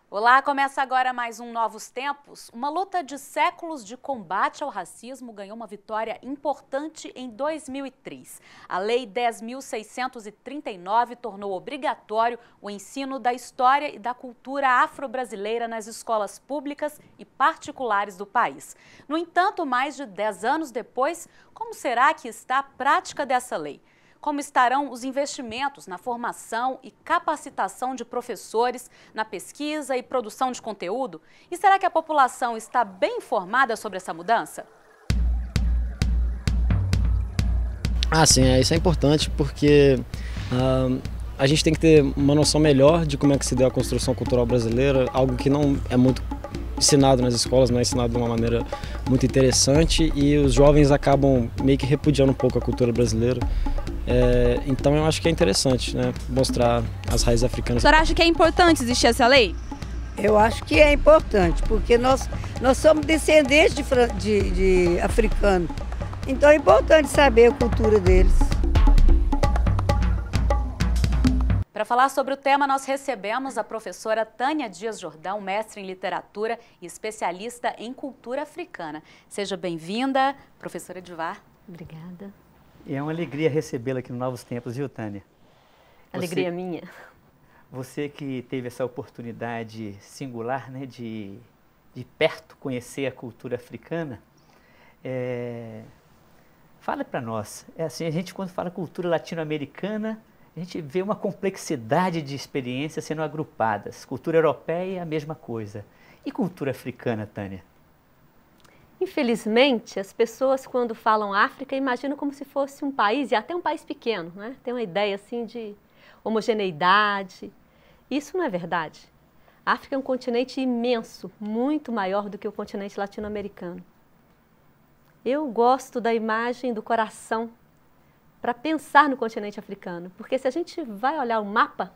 Olá, começa agora mais um Novos Tempos. Uma luta de séculos de combate ao racismo ganhou uma vitória importante em 2003. A Lei 10.639 tornou obrigatório o ensino da história e da cultura afro-brasileira nas escolas públicas e particulares do país. No entanto, mais de 10 anos depois, como será que está a prática dessa lei? Como estarão os investimentos na formação e capacitação de professores, na pesquisa e produção de conteúdo? E será que a população está bem informada sobre essa mudança? Sim, isso é importante porque a gente tem que ter uma noção melhor de como é que se deu a construção cultural brasileira, algo que não é muito ensinado nas escolas, não é ensinado de uma maneira muito interessante e os jovens acabam meio que repudiando um pouco a cultura brasileira. Então eu acho que é interessante, né, mostrar as raízes africanas. O senhor acha que é importante existir essa lei? Eu acho que é importante, porque nós somos descendentes de africanos. Então é importante saber a cultura deles. Para falar sobre o tema, nós recebemos a professora Tânia Dias Jordão, mestre em literatura e especialista em cultura africana. Seja bem-vinda, professora Edivar. Obrigada. É uma alegria recebê-la aqui no Novos Tempos, viu, Tânia? Alegria minha. Você que teve essa oportunidade singular, né, de perto conhecer a cultura africana, fala para nós. Assim, a gente quando fala cultura latino-americana, a gente vê uma complexidade de experiências sendo agrupadas. Cultura europeia é a mesma coisa. E cultura africana, Tânia? Infelizmente, as pessoas quando falam África imaginam como se fosse um país, e até um país pequeno, né? Tem uma ideia assim de homogeneidade. Isso não é verdade. A África é um continente imenso, muito maior do que o continente latino-americano. Eu gosto da imagem do coração para pensar no continente africano, porque se a gente vai olhar o mapa,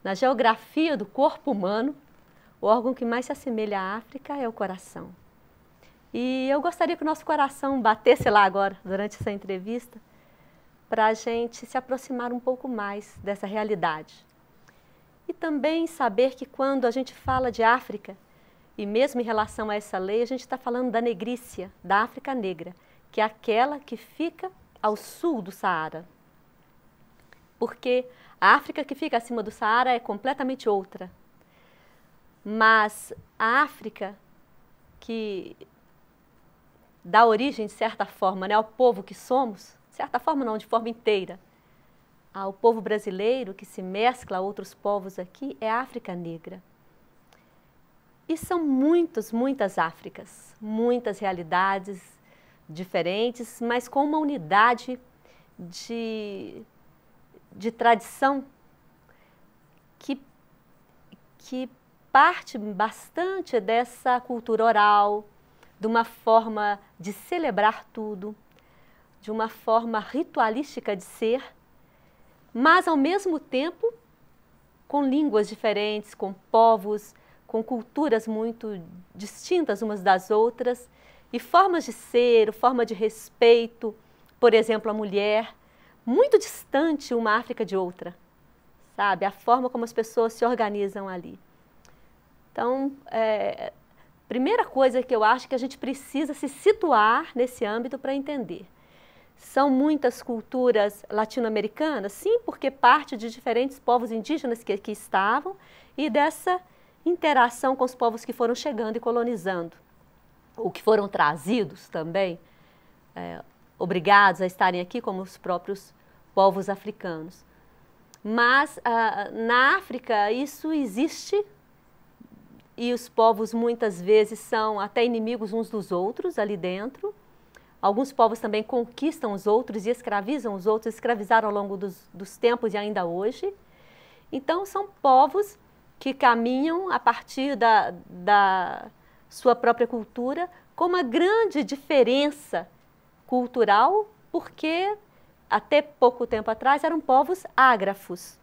na geografia do corpo humano, o órgão que mais se assemelha à África é o coração. E eu gostaria que o nosso coração batesse lá agora, durante essa entrevista, para a gente se aproximar um pouco mais dessa realidade. E também saber que quando a gente fala de África, e mesmo em relação a essa lei, a gente está falando da negrícia, da África negra, que é aquela que fica ao sul do Saara. Porque a África que fica acima do Saara é completamente outra. Mas a África que dá origem, de certa forma, né, ao povo que somos, de certa forma não, de forma inteira, ao povo brasileiro que se mescla a outros povos aqui, é a África negra. E são muitas Áfricas, muitas realidades diferentes, mas com uma unidade de tradição que parte bastante dessa cultura oral, de uma forma de celebrar tudo, de uma forma ritualística de ser, mas ao mesmo tempo com línguas diferentes, com povos, com culturas muito distintas umas das outras, e formas de ser, forma de respeito, por exemplo, a mulher, muito distante uma África de outra, sabe? A forma como as pessoas se organizam ali. Então, primeira coisa que eu acho que a gente precisa se situar nesse âmbito para entender. São muitas culturas latino-americanas? Sim, porque parte de diferentes povos indígenas que aqui estavam e dessa interação com os povos que foram chegando e colonizando, ou que foram trazidos também, obrigados a estarem aqui como os próprios povos africanos. Mas na África isso existe e os povos muitas vezes são até inimigos uns dos outros ali dentro. Alguns povos também conquistam os outros e escravizam os outros, escravizaram ao longo dos tempos e ainda hoje. Então são povos que caminham a partir da sua própria cultura com uma grande diferença cultural, porque até pouco tempo atrás eram povos ágrafos.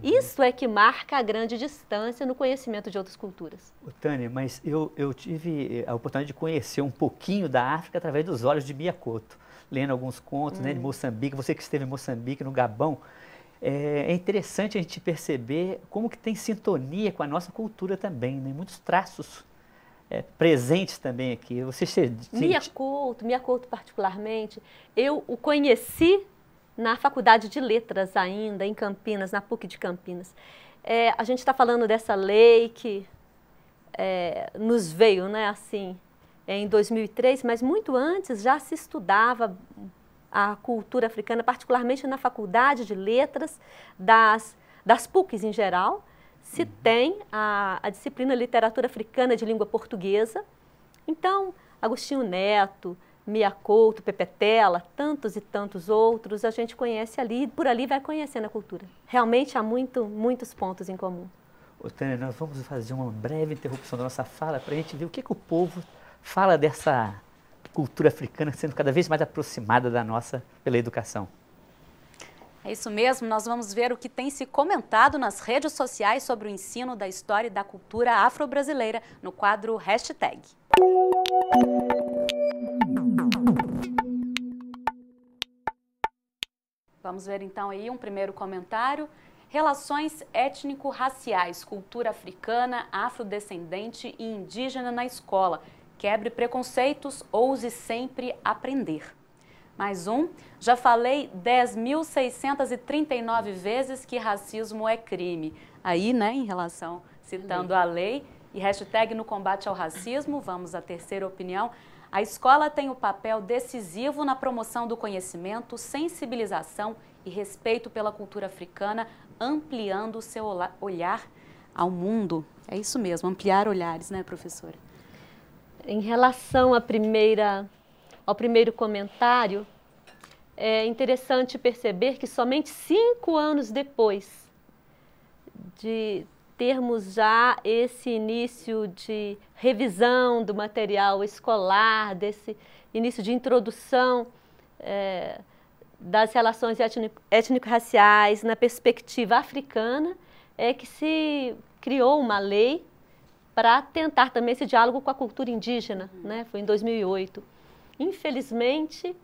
Isso é que marca a grande distância no conhecimento de outras culturas. Tânia, mas eu tive a oportunidade de conhecer um pouquinho da África através dos olhos de Mia Couto, lendo alguns contos, né, de Moçambique. Você que esteve em Moçambique, no Gabão, é interessante a gente perceber como que tem sintonia com a nossa cultura também, né? Muitos traços presentes também aqui. Mia Couto particularmente, eu o conheci na Faculdade de Letras ainda, em Campinas, na PUC de Campinas. A gente está falando dessa lei que nos veio, né, assim, em 2003, mas muito antes já se estudava a cultura africana, particularmente na Faculdade de Letras, das PUCs em geral. Se tem a disciplina Literatura Africana de Língua Portuguesa. Então, Agostinho Neto, Mia Couto, Pepe Tela, tantos e tantos outros, a gente conhece ali, e por ali vai conhecendo a cultura. Realmente há muitos pontos em comum. Tânia, nós vamos fazer uma breve interrupção da nossa fala para a gente ver o que o povo fala dessa cultura africana sendo cada vez mais aproximada da nossa pela educação. É isso mesmo, nós vamos ver o que tem se comentado nas redes sociais sobre o ensino da história e da cultura afro-brasileira no quadro Hashtag. Vamos ver então aí um primeiro comentário. Relações étnico-raciais, cultura africana, afrodescendente e indígena na escola. Quebre preconceitos, ouse sempre aprender. Mais um. Já falei 10.639 vezes que racismo é crime. Aí, né, em relação, citando a lei e hashtag no combate ao racismo, vamos à terceira opinião. A escola tem um papel decisivo na promoção do conhecimento, sensibilização e respeito pela cultura africana, ampliando o seu olhar ao mundo. É isso mesmo, ampliar olhares, né, professora? Em relação ao primeiro comentário, é interessante perceber que somente 5 anos depois de termos já esse início de revisão do material escolar, desse início de introdução das relações étnico-raciais na perspectiva africana, é que se criou uma lei para tentar também esse diálogo com a cultura indígena, né? Foi em 2008. Infelizmente,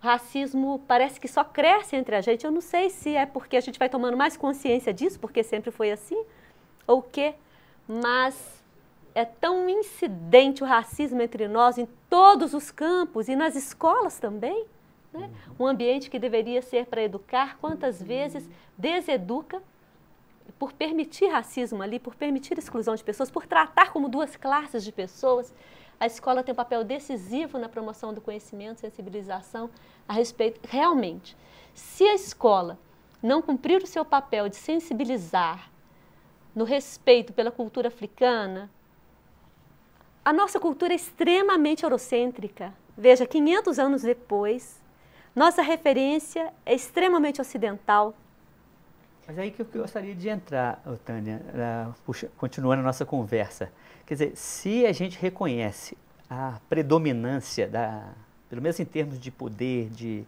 o racismo parece que só cresce entre a gente. Eu não sei se é porque a gente vai tomando mais consciência disso, porque sempre foi assim, ou o quê, mas é tão incidente o racismo entre nós em todos os campos e nas escolas também, né? Um ambiente que deveria ser para educar, quantas vezes deseduca por permitir racismo ali, por permitir exclusão de pessoas, por tratar como duas classes de pessoas. A escola tem um papel decisivo na promoção do conhecimento, sensibilização a respeito. Realmente, se a escola não cumprir o seu papel de sensibilizar no respeito pela cultura africana, a nossa cultura é extremamente eurocêntrica. Veja, 500 anos depois, nossa referência é extremamente ocidental. Mas aí que eu gostaria de entrar, Tânia, continuando a nossa conversa. Quer dizer, se a gente reconhece a predominância, pelo menos em termos de poder, de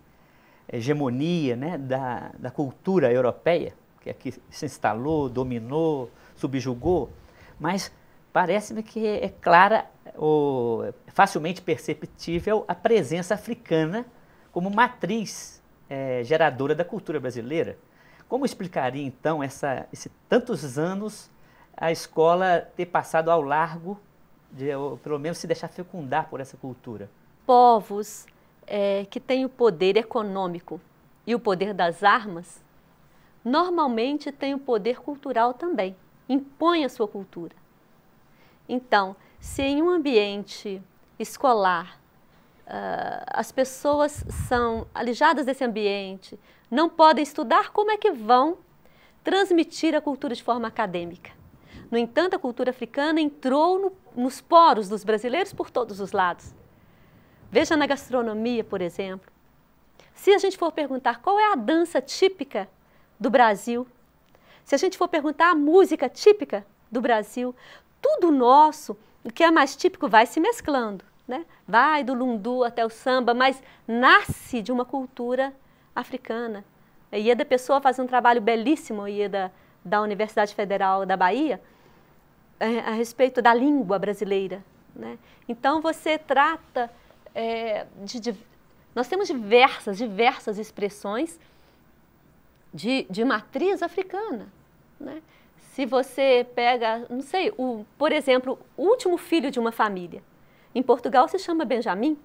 hegemonia, né, da cultura europeia, que aqui se instalou, dominou, subjugou, mas parece-me que é clara, ou facilmente perceptível, a presença africana como matriz geradora da cultura brasileira. Como explicaria, então, esse tantos anos a escola ter passado ao largo, ou pelo menos se deixar fecundar por essa cultura? Povos que têm o poder econômico e o poder das armas, normalmente têm o poder cultural também, impõem a sua cultura. Então, se em um ambiente escolar as pessoas são alijadas desse ambiente, não podem estudar, como é que vão transmitir a cultura de forma acadêmica? No entanto, a cultura africana entrou nos poros dos brasileiros por todos os lados. Veja na gastronomia, por exemplo. Se a gente for perguntar qual é a dança típica do Brasil, se a gente for perguntar a música típica do Brasil, tudo nosso, o que é mais típico, vai se mesclando, né? Vai do lundu até o samba, mas nasce de uma cultura africana. A Ieda Pessoa faz um trabalho belíssimo, a Ieda da Universidade Federal da Bahia, a respeito da língua brasileira, né? Então, você trata nós temos diversas expressões de matriz africana, né? Se você pega, não sei, por exemplo, o último filho de uma família, em Portugal se chama Benjamin,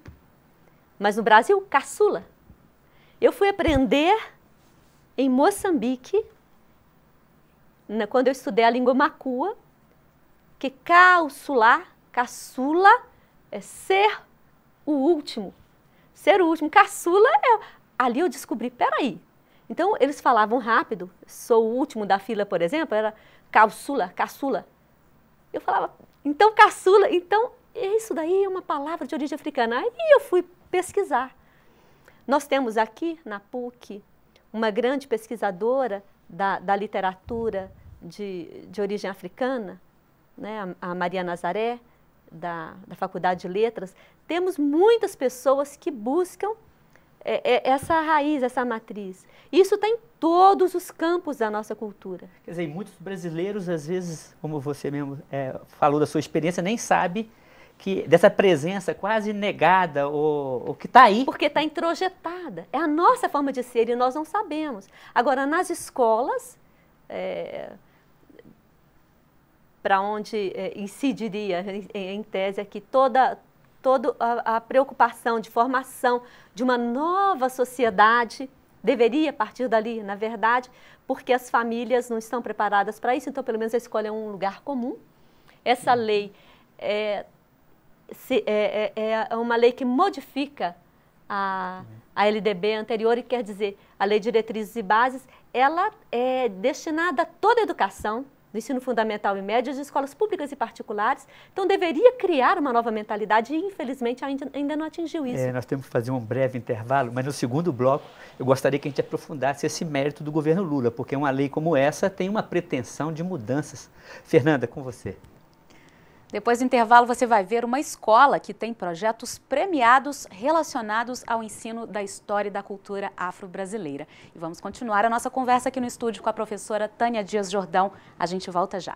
mas no Brasil, caçula. Eu fui aprender em Moçambique, quando eu estudei a língua macua, que caçula é ser o último. Ser o último. Caçula ali eu descobri, peraí. Então, eles falavam rápido, sou o último da fila, por exemplo, era caçula. Eu falava, então caçula, então isso daí é uma palavra de origem africana. Aí eu fui pesquisar. Nós temos aqui na PUC uma grande pesquisadora da literatura de origem africana, né, a Maria Nazaré, da Faculdade de Letras. Temos muitas pessoas que buscam essa raiz, essa matriz. Isso está em todos os campos da nossa cultura. Quer dizer, muitos brasileiros, às vezes, como você mesmo falou da sua experiência, nem sabe dessa presença quase negada, ou que está aí. Porque está introjetada. É a nossa forma de ser e nós não sabemos. Agora, nas escolas, para onde incidiria, em tese, aqui toda a preocupação de formação de uma nova sociedade deveria partir dali, na verdade, porque as famílias não estão preparadas para isso, então pelo menos a escola é um lugar comum. Essa lei é uma lei que modifica a LDB anterior, e quer dizer, a Lei de Diretrizes e Bases, ela é destinada a toda a educação, do ensino fundamental e médio, de escolas públicas e particulares. Então, deveria criar uma nova mentalidade e, infelizmente, ainda não atingiu isso. Nós temos que fazer um breve intervalo, mas no segundo bloco eu gostaria que a gente aprofundasse esse mérito do governo Lula, porque uma lei como essa tem uma pretensão de mudanças. Fernanda, com você. Depois do intervalo, você vai ver uma escola que tem projetos premiados relacionados ao ensino da história e da cultura afro-brasileira. E vamos continuar a nossa conversa aqui no estúdio com a professora Tânia Dias Jordão. A gente volta já.